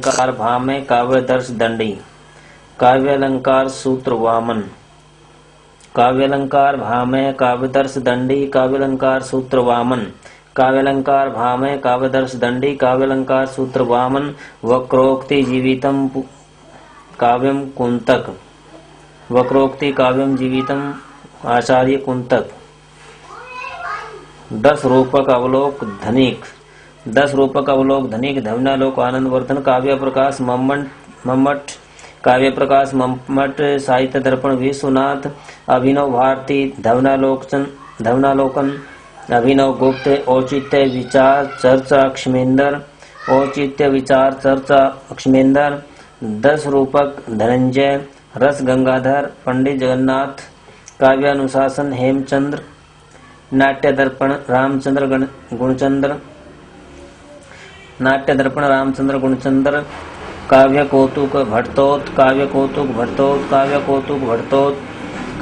काव्यालंकार भामे काव्यदर्श दंडी। काव्यालंकार सूत्र वामन। काव्यालंकार भामे काव्यदर्श दंडी। काव्यालंकार सूत्र वामन। काव्यालंकार भामे काव्यदर्श दंडी। काव्यालंकार सूत्र वामन। वक्रोक्ति जीवितम काव्यम कुंतक। वक्रोक्ति काव्यम जीवितम आचार्य कुंतक। 10 रूपक अवलोक धनिक। 10 रूपक अवलोक धनिक। धवनालोक आनंदवर्धन। काव्य प्रकाश मम्मट। काव्य प्रकाश मम्मट। साहित्य दर्पण विश्वनाथ। अभिनव भारती धवनालोकन। अभिनव गुप्त। औचित्य विचार चर्चा अक्षमेंदर। औचित्य विचार चर्चा अक्षमेंदर। 10 रूपक धनंजय। रस गंगाधर पंडित जगन्नाथ। काव्यानुशासन हेमचंद्र। नाट्य दर्पण रामचंद्र गुणचंद्र। नाट्य दर्पण रामचंद्र गुणचंद्र। काव्य कौतुक भट्टोत। काव्य कौतुक भट्टोत। काव्य कौतुक भट्टोत।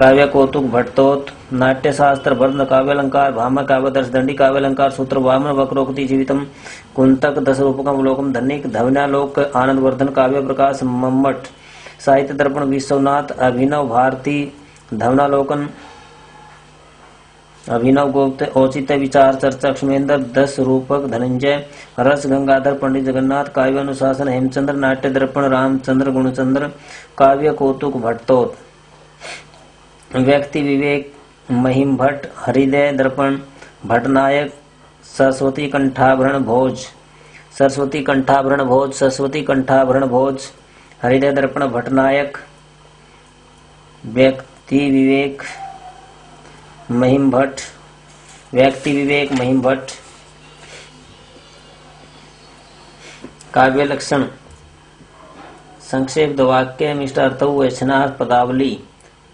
काव्य कौतुक भट्टोत। नाट्य शास्त्र भरत। काव्यालंकार भामा काव्यदर्श दंडी। काव्यालंकार सूत्र वामन। वक्रोक्ति जीवितम कुंतक। 10 रूपकम अवलोकन धनिक। धवनालोक आनंदवर्धन। काव्य प्रकाश मम्मट। साहित्य दर्पण विश्वनाथ। अभिनव भारती धवनालोकन। अभिनव गुप्त। औचित्य विचार चर्चा अक्षमेंद्र। 10 रूपक धनंजय। रस गंगाधर पंडित जगन्नाथ। काव्य अनुशासन हेमचंद्र। नाट्य दर्पण रामचंद्र गुणचंद्र। काव्य कौतुक भट्टोत। व्यक्ति विवेक महिम भट्ट। हृदय दर्पण भट्टनायक। सरस्वती कंठाभरण भोज। सरस्वती कंठाभरण भोज। सरस्वती कंठाभरण भोज। हृदय दर्पण भट्टनायक। व्यक्ति विवेक महिम भट्ट। व्यक्ति विवेक महिम भट्ट। काव्य लक्षण संक्षेप वाक्य मिष्ट अर्थौ वैष्णव पदावली।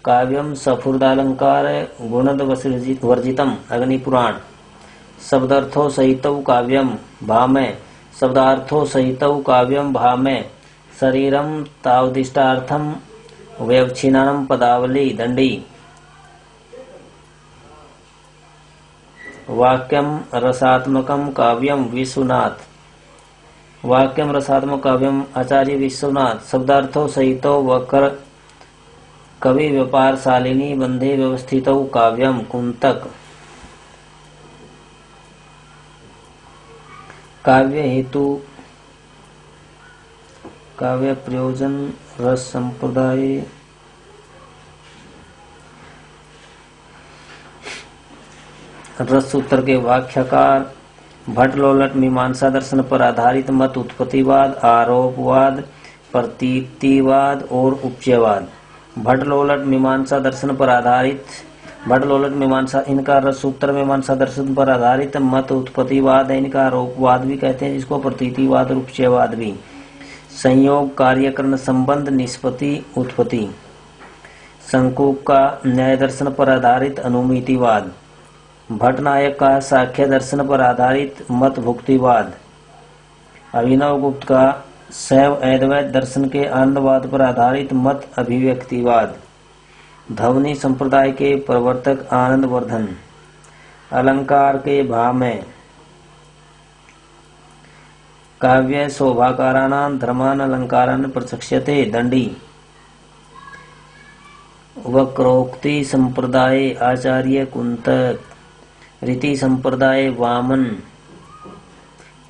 काव्यम सफुर्दालंकार गुणद वर्जितम अग्निपुराण। शब्दार्थो सहितौ काव्यम भामे। शब्दार्थो सहितौ काव्यम भामे। शरीरम तावदिष्टार्थम व्यवच्छिन्नम पदावली दंडी। वाक्यम रसात्मकम काव्यम विश्वनाथ। वाक्यम रसात्मक काव्यम आचार्य विश्वनाथ। शब्दार्थो सहितो वक्र कवि व्यापार शालिनी बंधे व्यवस्थितौ काव्यम कुंतक। काव्य हेतु काव्य प्रयोजन रस संप्रदाय। रस सूत्र के व्याख्याकार भट्ट लोलट मीमांसा दर्शन पर आधारित मत उत्पत्तिवाद आरोपवाद प्रतीतिवाद और उपचयवाद। भट्ट लोलट मीमांसा दर्शन पर आधारित भट्ट लोलट मीमांसा इनका रस सूत्र मीमांसा दर्शन पर आधारित मत उत्पत्तिवाद है। इनका आरोपवाद भी कहते हैं, जिसको प्रतीतिवाद और उपचयवाद भी। संयोग कार्यकरण संबंध निष्पत्ति उत्पत्ति। शंकुक का न्याय दर्शन पर आधारित अनुमितिवाद। भट्टनायक का साख्य दर्शन पर आधारित मत भुक्तिवाद। अभिनव गुप्त का शैव अद्वैत दर्शन के आनंदवाद पर आधारित मत अभिव्यक्तिवाद। धवनी संप्रदाय के प्रवर्तक आनंदवर्धन। अलंकार के भामे। काव्य शोभाकाराणां धर्मान् अलंकारान् प्रचक्ष्यते दंडी। वक्रोक्ति संप्रदाय आचार्य कुंतक। रीति संप्रदाय वामन।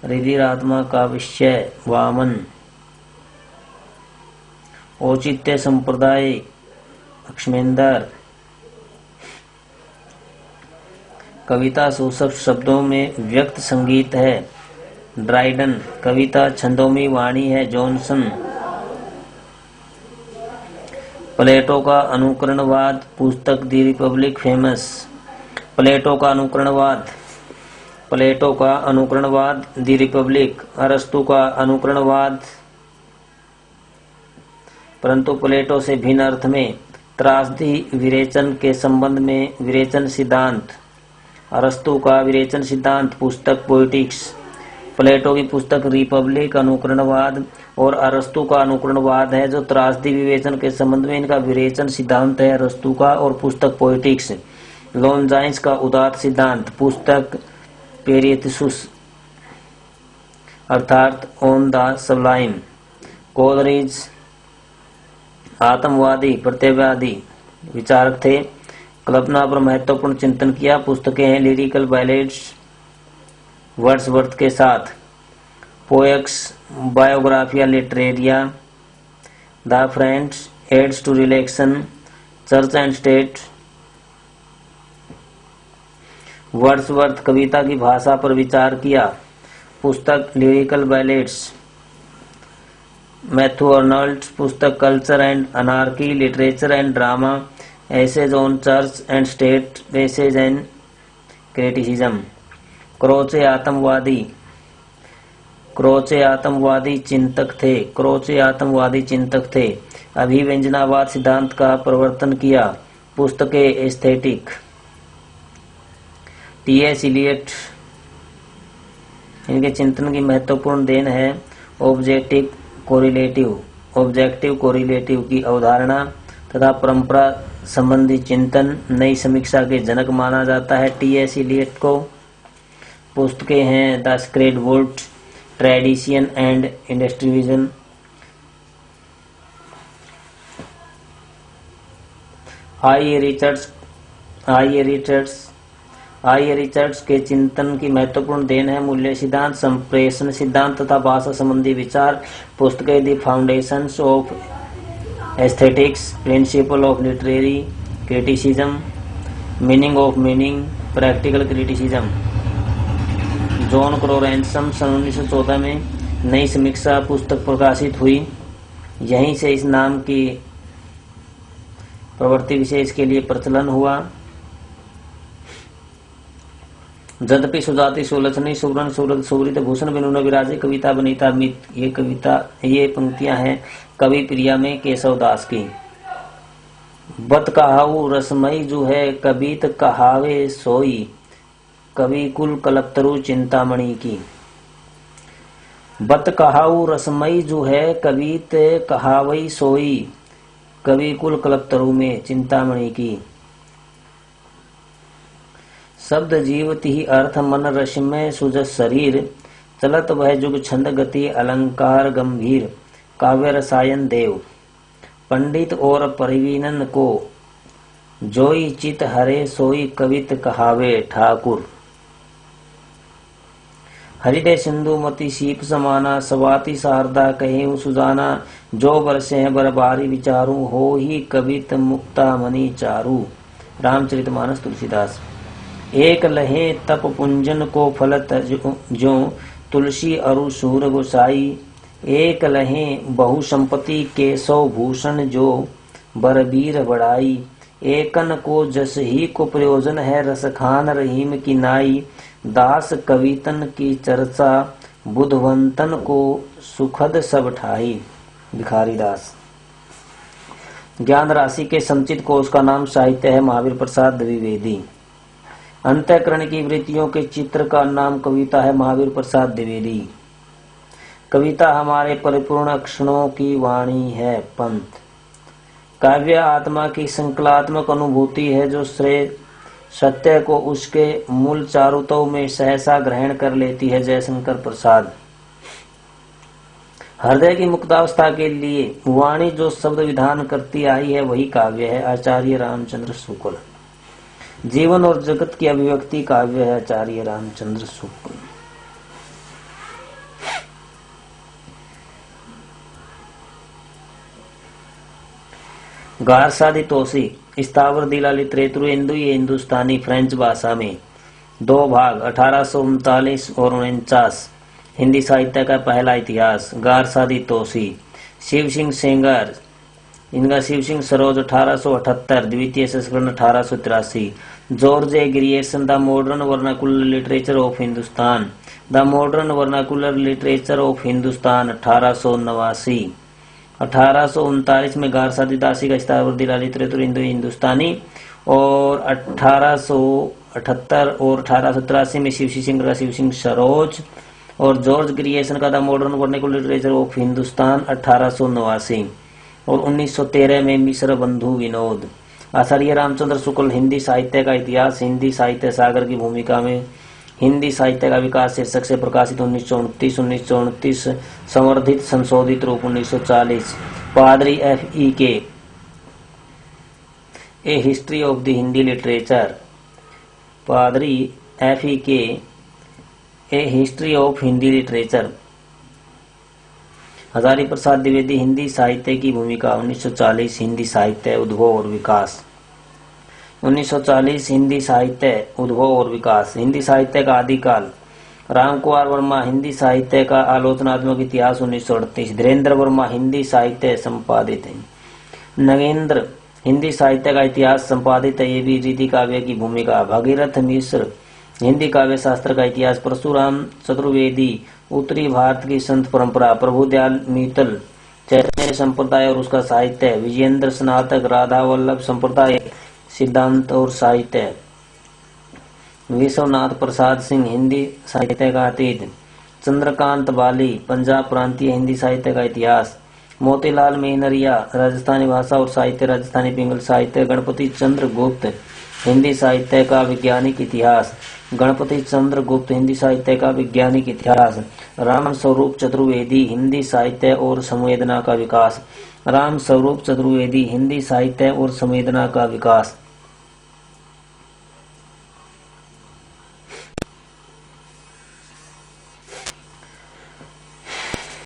रीतिरात्मा का विषय वामन। औचित्य संप्रदाय अक्षमेंदर। कविता सूसक शब्दों में व्यक्त संगीत है ड्राइडन। कविता छंदोमी वाणी है जॉनसन। प्लेटो का अनुकरणवाद पुस्तक दी रिपब्लिक फेमस। प्लेटो का अनुकरणवाद। प्लेटो का अनुकरणवाद दी रिपब्लिक। अरस्तु का अनुकरणवाद परंतु प्लेटो से भिन्न अर्थ में। त्रासदी विरेचन के संबंध में विरेचन सिद्धांत। अरस्तु का विरेचन सिद्धांत पुस्तक पोइटिक्स। प्लेटो की पुस्तक रिपब्लिक अनुकरणवाद और अरस्तु का अनुकरणवाद है, जो त्रासदी विवेचन के संबंध में इनका विरेचन सिद्धांत है अरस्तु का। और पुस्तक पोइटिक्स लॉन्जाइंस का उदात्त सिद्धांत पुस्तक पेरिथिसुस अर्थात ऑन द सबलाइम। कोलरिज आत्मवादी प्रत्ययवादी विचारक थे। कल्पना पर महत्वपूर्ण चिंतन किया। पुस्तकें हैं लिरिकल बैलेड्स वर्ड्सवर्थ के साथ, poems Biographia Literaria, the friends, aids to reflection, church and state. Wordsworth कविता की भाषा पर विचार किया। पुस्तक लिरिकल बैलेड्स। मैथ्यू अर्नल्ड पुस्तक culture and anarchy, literature and drama, essays on church and state, essays and criticism. Croce आत्मवादी चिंतक थे। क्रोचे आत्मवादी चिंतक थे। अभिव्यंजनावाद सिद्धांत का प्रवर्तन किया। पुस्तकें एस्थेटिक। टी.एस. इलियट, इनके चिंतन की महत्वपूर्ण देन है ऑब्जेक्टिव कोरिलेटिव की अवधारणा तथा परंपरा संबंधी चिंतन नई समीक्षा के जनक माना जाता है टी.एस. इलियट को। पुस्तकें हैं the sacred wood, tradition and industrialism. I Richards के चिंतन की महत्वपूर्ण देन है मूल्य सिद्धांत, संप्रेषण सिद्धांत तथा भाषा संबंधी विचार। पुस्तकें the foundations of aesthetics, principle of literary criticism, meaning of meaning, practical criticism. John Crowe Ransom सन 1914 में नई समीक्षा पुस्तक प्रकाशित हुई। यहीं से इस नाम की प्रवृत्ति विशेष के लिए प्रचलन हुआ। यद्यपि सुजाति सुलक्षणी सुवर्ण सुवृत भूषण बिनु विराजे कविता बनीता मित। ये पंक्तियां हैं कवि प्रिया में केशव दास की। बत कहाऊ रसमई जो है कबीत कहावे सोई, कवि कुल कलपतरु चिंतामणि की। बत कहाऊ रसमई जो है कबीत कहावई सोई, कवि कुल कलपतरु में चिंतामणि की। शब्द जीवति ही अर्थ मन रश्मय सुजस शरीर, चलत वह जुग छंद गति अलंकार गंभीर, काव्य रसायन देव। पंडित और परिवीनन को जोई चित हरे सोई कवित कहावे ठाकुर। हृदय सिंधुमती सीप समाना, सवाती शारदा कहे सुजाना, जो बरसे हैं बरबारी विचारू, हो ही कवित मुक्ता मणि चारू। रामचरितमानस तुलसीदास। एक लहे तप पुंजन को फलत जो तुलसी अरु सूर गोसाई, एक लहे बहु संपत्ति केशव भूषण जो बरबीर बढ़ाई। एकन को जस ही को प्रयोजन है रसखान रहीम की नाई, दास कवितन की चर्चा बुधवंतन को सुखद सब ठाई। भिखारी दास। ज्ञान राशि के संचित कोश का नाम साहित्य है महावीर प्रसाद द्विवेदी। अंतःकरण की वृत्तियों के चित्र का नाम कविता है महावीर प्रसाद द्विवेदी। कविता हमारे परिपूर्ण क्षणों की वाणी है पंथ। काव्य आत्मा की संकलात्मक अनुभूति है जो श्रेय सत्य को उसके मूल चारुतों में सहसा ग्रहण कर लेती है। जयशंकर प्रसाद। हृदय की मुक्तावस्था के लिए वाणी जो शब्द विधान करती आई है वही काव्य है। आचार्य रामचंद्र शुक्ल। जीवन और जगत की अभिव्यक्ति काव्य है। आचार्य रामचंद्र शुक्ल। गारसादी तोसी स्थावर दिला लिटरेचर हिंदू ये हिंदुस्तानी फ्रेंच भाषा में 2 भाग 1839 और 49। हिंदी साहित्य का पहला इतिहास। गारसादी तोसी। शिव सिंह सेंगर, इनका शिव सिंह सरोज 1878, द्वितीय संस्करण 1883। George A Grierson the modern vernacular literature of Hindustan, the modern vernacular literature of Hindustan 1889। 1839 में गारसादी दासी का स्थावर दिला लिटरेचर हिंदुस्तानी और 1878 और 1883 में शिव सिंह का शिव सिंह सरोज और जॉर्ज ग्रियर्सन का the modern vernacular literature of Hindustan 1889 और 1913 में मिश्र बंधु विनोद। आचार्य रामचंद्र शुक्ल। हिंदी साहित्य का इतिहास। हिंदी साहित्य सागर की भूमिका में हिंदी साहित्य का विकास शीर्षक से प्रकाशित 1929 संवर्धित संशोधित रूप 1940। पादरी F.E. Keay a history of the Hindi literature. पादरी F.E. Keay a history of Hindi literature. Hazari Prasad Dwivedi Hindi साहित्य की भूमिका 1940 हिंदी साहित्य उद्भव और विकास। 1940 हिंदी साहित्य उद्भव और विकास। हिंदी साहित्य का आदिकाल। रामकुमार वर्मा हिंदी साहित्य का आलोचनात्मक इतिहास 1938। धीरेन्द्र वर्मा हिंदी साहित्य संपादित है। नगेंद्र हिंदी साहित्य का इतिहास संपादित है, ये भी रीति काव्य की भूमिका। भगीरथ मिश्र हिंदी काव्य शास्त्र का इतिहास। परशुराम चतुर्वेदी उत्तरी भारत की संत परंपरा। प्रभुदयाल मित्तल चैतन्य संप्रदाय और उसका साहित्य। विजेंद्र स्नातक राधा वल्लभ संप्रदाय सिद्धांत और साहित्य। विश्वनाथ प्रसाद सिंह हिंदी साहित्य का अतीत। चंद्रकांत बाली पंजाब प्रांतीय हिंदी साहित्य का इतिहास। मोतीलाल मेहनरिया राजस्थानी भाषा और साहित्य राजस्थानी पिंगल साहित्य। गणपति चंद्र गुप्त हिंदी साहित्य का वैज्ञानिक इतिहास। गणपति चंद्र गुप्त हिंदी साहित्य का वैज्ञानिक इतिहास। राम स्वरूप चतुर्वेदी हिंदी साहित्य और संवेदना का विकास। राम स्वरूप चतुर्वेदी हिंदी साहित्य और संवेदना का विकास।